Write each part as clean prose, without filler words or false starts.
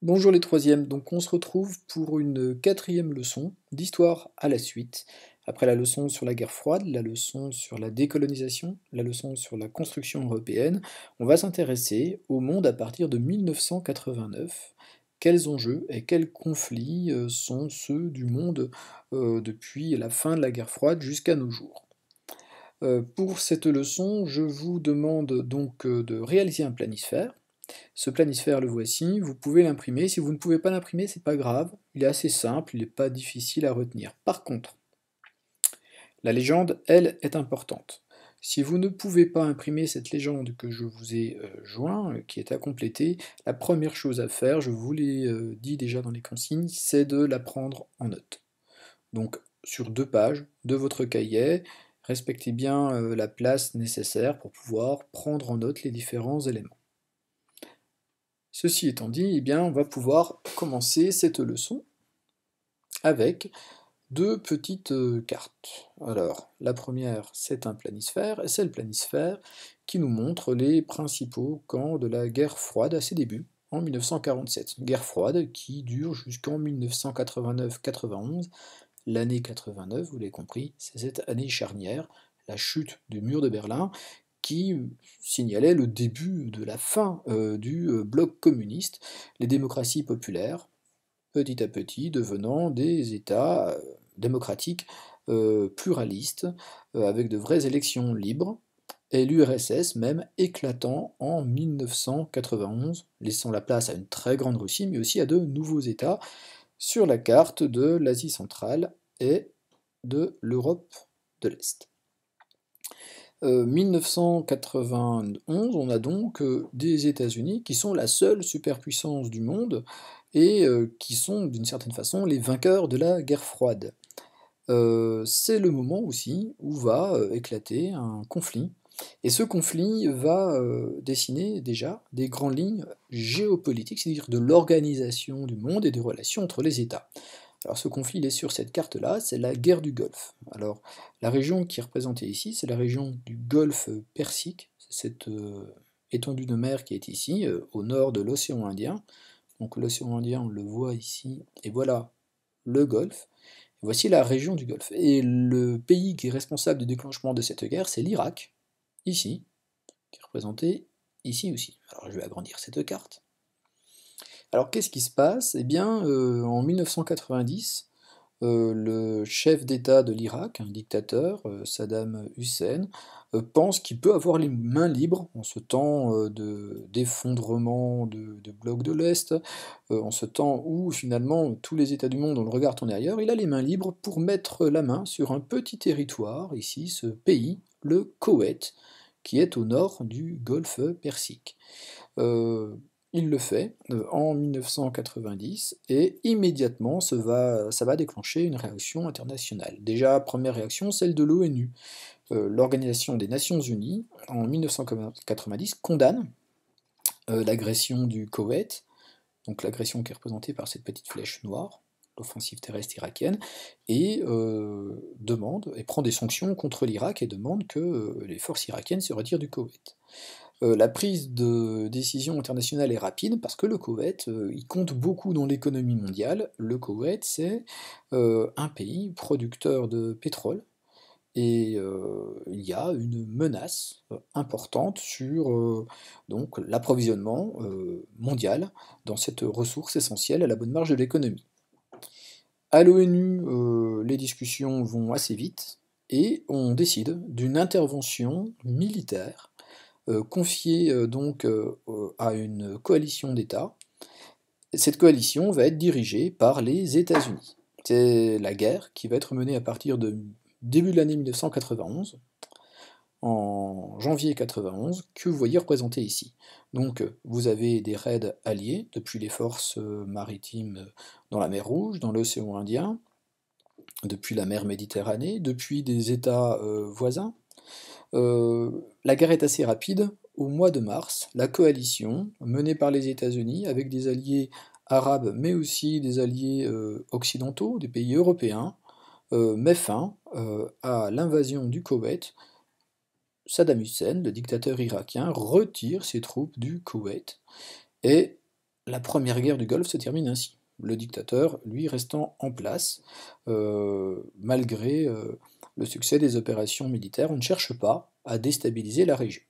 Bonjour les troisièmes, donc on se retrouve pour une quatrième leçon d'histoire à la suite. Après la leçon sur la guerre froide, la leçon sur la décolonisation, la leçon sur la construction européenne, on va s'intéresser au monde à partir de 1989. Quels enjeux et quels conflits sont ceux du monde depuis la fin de la guerre froide jusqu'à nos jours. Pour cette leçon, je vous demande donc de réaliser un planisphère. Ce planisphère, le voici, vous pouvez l'imprimer. Si vous ne pouvez pas l'imprimer, c'est pas grave, il est assez simple, il n'est pas difficile à retenir. Par contre, la légende, elle, est importante. Si vous ne pouvez pas imprimer cette légende que je vous ai joint, qui est à compléter, la première chose à faire, je vous l'ai dit déjà dans les consignes, c'est de la prendre en note. Donc sur 2 pages de votre cahier, respectez bien la place nécessaire pour pouvoir prendre en note les différents éléments. Ceci étant dit, eh bien, on va pouvoir commencer cette leçon avec 2 petites cartes. Alors, la première, c'est un planisphère, et c'est le planisphère qui nous montre les principaux camps de la guerre froide à ses débuts, en 1947. Une guerre froide qui dure jusqu'en 1989-91. L'année 89, vous l'avez compris, c'est cette année charnière, la chute du mur de Berlin, qui signalait le début de la fin du bloc communiste, les démocraties populaires, petit à petit devenant des États démocratiques pluralistes, avec de vraies élections libres, et l'URSS même éclatant en 1991, laissant la place à une très grande Russie, mais aussi à de nouveaux États sur la carte de l'Asie centrale et de l'Europe de l'Est. 1991, on a donc des États-Unis qui sont la seule superpuissance du monde et qui sont d'une certaine façon les vainqueurs de la guerre froide. C'est le moment aussi où va éclater un conflit, et ce conflit va dessiner déjà des grandes lignes géopolitiques, c'est-à-dire de l'organisation du monde et des relations entre les États. Alors ce conflit, il est sur cette carte-là, c'est la guerre du Golfe. Alors la région qui est représentée ici, c'est la région du Golfe Persique, c'est cette étendue de mer qui est ici, au nord de l'océan Indien. Donc l'océan Indien, on le voit ici, et voilà le Golfe. Et voici la région du Golfe. Et le pays qui est responsable du déclenchement de cette guerre, c'est l'Irak, ici, qui est représenté ici aussi. Alors je vais agrandir cette carte. Alors qu'est-ce qui se passe? Eh bien, en 1990, le chef d'État de l'Irak, un dictateur, Saddam Hussein, pense qu'il peut avoir les mains libres en ce temps d'effondrement de blocs de l'Est, en ce temps où finalement tous les États du monde ont le regard tourné ailleurs. Il a les mains libres pour mettre la main sur un petit territoire, ici, ce pays, le Koweït, qui est au nord du golfe Persique. Euh, il le fait en 1990 et immédiatement ça va déclencher une réaction internationale. Déjà, première réaction, celle de l'ONU. L'Organisation des Nations Unies, en 1990, condamne l'agression du Koweït, donc l'agression qui est représentée par cette petite flèche noire, l'offensive terrestre irakienne, et demande, et prend des sanctions contre l'Irak et demande que les forces irakiennes se retirent du Koweït. La prise de décision internationale est rapide parce que le Koweït, il compte beaucoup dans l'économie mondiale. Le Koweït, c'est un pays producteur de pétrole et il y a une menace importante sur donc l'approvisionnement mondial dans cette ressource essentielle à la bonne marche de l'économie. À l'ONU, les discussions vont assez vite et on décide d'une intervention militaire confiée donc à une coalition d'États. Cette coalition va être dirigée par les États-Unis. C'est la guerre qui va être menée à partir de début de l'année 1991, en janvier 91, que vous voyez représenté ici. Donc vous avez des raids alliés depuis les forces maritimes dans la mer Rouge, dans l'océan Indien, depuis la mer Méditerranée, depuis des États voisins. La guerre est assez rapide. Au mois de mars, la coalition, menée par les États-Unis, avec des alliés arabes, mais aussi des alliés occidentaux, des pays européens, met fin à l'invasion du Koweït. Saddam Hussein, le dictateur irakien, retire ses troupes du Koweït et la première guerre du Golfe se termine ainsi. Le dictateur, lui, restant en place, malgré le succès des opérations militaires, on ne cherche pas à déstabiliser la région.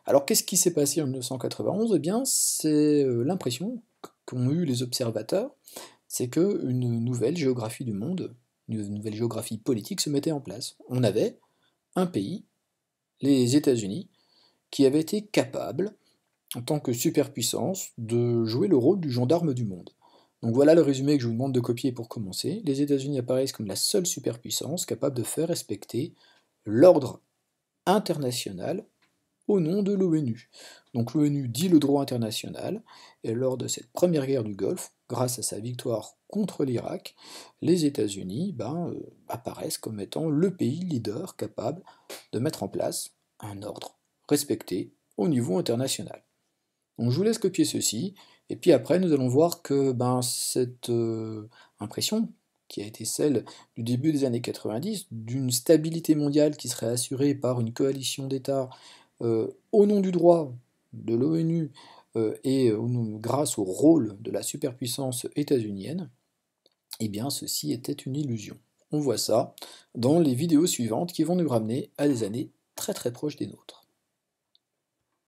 Alors qu'est-ce qui s'est passé en 1991? Eh bien, c'est l'impression qu'ont eu les observateurs, c'est qu'une nouvelle géographie du monde, une nouvelle géographie politique se mettait en place. On avait un pays, les États-Unis, qui avait été capable, en tant que superpuissance, de jouer le rôle du gendarme du monde. Donc voilà le résumé que je vous demande de copier pour commencer. Les États-Unis apparaissent comme la seule superpuissance capable de faire respecter l'ordre international au nom de l'ONU. Donc l'ONU dit le droit international, et lors de cette première guerre du Golfe, grâce à sa victoire contre l'Irak, les États-Unis apparaissent comme étant le pays leader capable de mettre en place un ordre respecté au niveau international. Donc je vous laisse copier ceci, et puis après nous allons voir que cette impression qui a été celle du début des années 90, d'une stabilité mondiale qui serait assurée par une coalition d'États au nom du droit de l'ONU grâce au rôle de la superpuissance états-unienne, eh bien ceci était une illusion. On voit ça dans les vidéos suivantes qui vont nous ramener à des années très très proches des nôtres.